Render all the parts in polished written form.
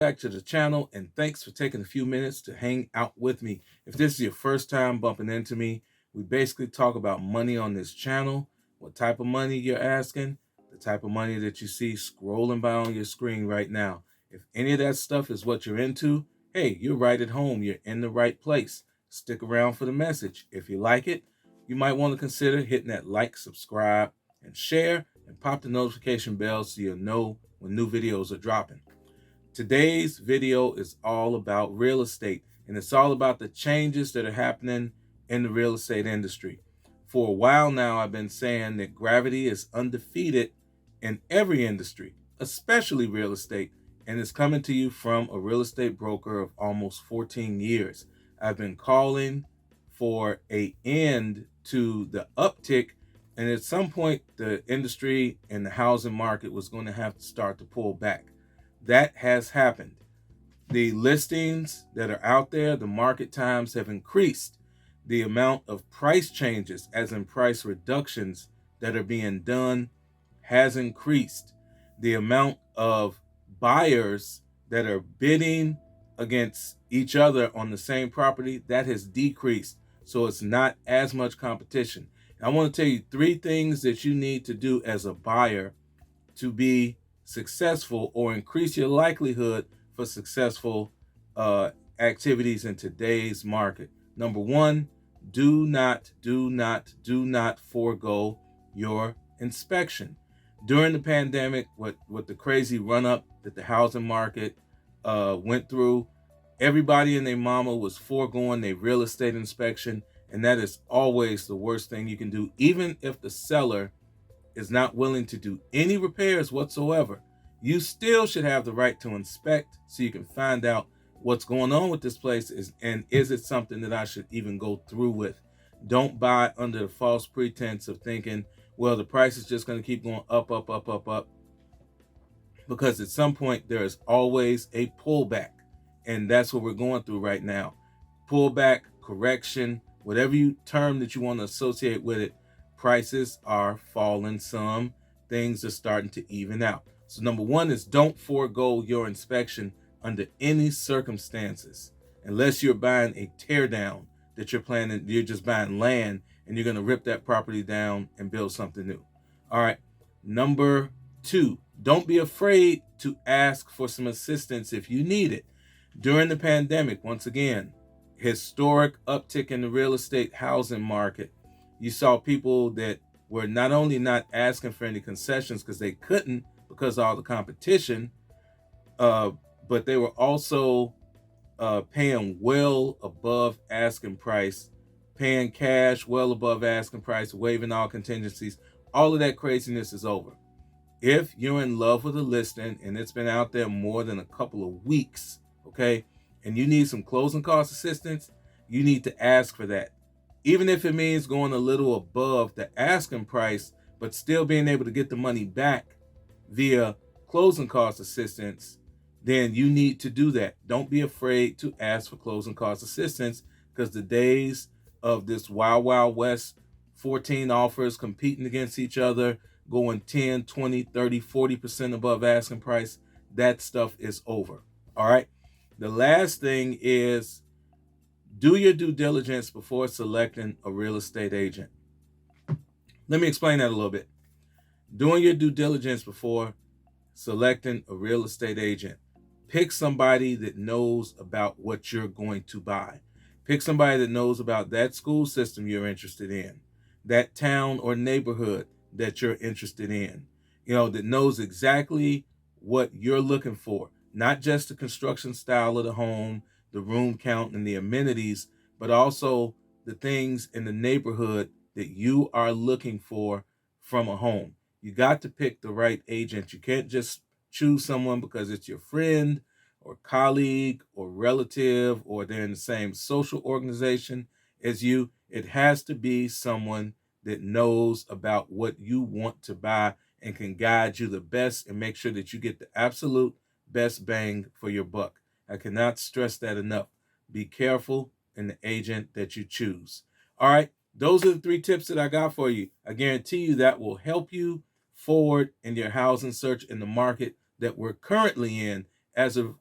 Back to the channel, and thanks for taking a few minutes to hang out with me. If this is your first time bumping into me, we basically talk about money on this channel. What type of money you're asking, the type of money that you see scrolling by on your screen right now. If any of that stuff is what you're into, hey, you're right at home. You're in the right place. Stick around for the message. If you like it, you might want to consider hitting that like, subscribe, and share, and pop the notification bell so you'll know when new videos are dropping. Today's video is all about real estate, and it's all about the changes that are happening in the real estate industry. For a while now, I've been saying that gravity is undefeated in every industry, especially real estate, and it's coming to you from a real estate broker of almost 14 years. I've been calling for an end to the uptick, and at some point, the industry and the housing market was going to have to start to pull back. That has happened. The listings that are out there, the market times have increased. The amount of price changes, as in price reductions, that are being done has increased. The amount of buyers that are bidding against each other on the same property, that has decreased. So it's not as much competition. I want to tell you 3 things that you need to do as a buyer to be successful or increase your likelihood for successful activities in today's market. Number 1, do not forego your inspection. During the pandemic, with the crazy run up that the housing market went through, everybody and their mama was foregoing their real estate inspection, and that is always the worst thing you can do, even if the seller is not willing to do any repairs whatsoever. You still should have the right to inspect so you can find out what's going on with this place and is it something that I should even go through with. Don't buy under the false pretense of thinking, well, the price is just going to keep going up, because at some point there is always a pullback, and that's what we're going through right now. Pullback, correction, whatever term that you want to associate with it, prices are falling some. Things are starting to even out. So number 1 is don't forego your inspection under any circumstances, unless you're buying a tear down that you're just buying land and you're going to rip that property down and build something new. All right. Number 2, don't be afraid to ask for some assistance if you need it. During the pandemic, once again, historic uptick in the real estate housing market. You saw people that were not only not asking for any concessions because they couldn't because of all the competition, but they were also paying well above asking price, paying cash well above asking price, waiving all contingencies. All of that craziness is over. If you're in love with a listing and it's been out there more than a couple of weeks, okay, and you need some closing cost assistance, you need to ask for that. Even if it means going a little above the asking price, but still being able to get the money back via closing cost assistance, then you need to do that. Don't be afraid to ask for closing cost assistance, because the days of this wild, wild west, 14 offers competing against each other, going 10, 20, 30, 40% above asking price, that stuff is over. All right. The last thing is do your due diligence before selecting a real estate agent. Let me explain that a little bit. Doing your due diligence before selecting a real estate agent. Pick somebody that knows about what you're going to buy. Pick somebody that knows about that school system you're interested in, that town or neighborhood that you're interested in, that knows exactly what you're looking for, not just the construction style of the home, the room count, and the amenities, but also the things in the neighborhood that you are looking for from a home. You got to pick the right agent. You can't just choose someone because it's your friend or colleague or relative or they're in the same social organization as you. It has to be someone that knows about what you want to buy and can guide you the best and make sure that you get the absolute best bang for your buck. I cannot stress that enough. Be careful in the agent that you choose. All right, those are the 3 tips that I got for you. I guarantee you that will help you forward in your housing search in the market that we're currently in. as of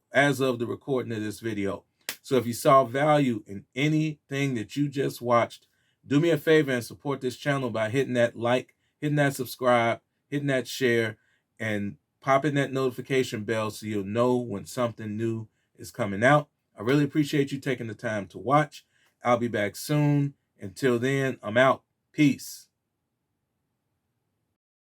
the recording of this video. So if you saw value in anything that you just watched, do me a favor and support this channel by hitting that like, hitting that subscribe, hitting that share, and popping that notification bell so you'll know when something new is coming out. I really appreciate you taking the time to watch. I'll be back soon. Until then, I'm out. Peace.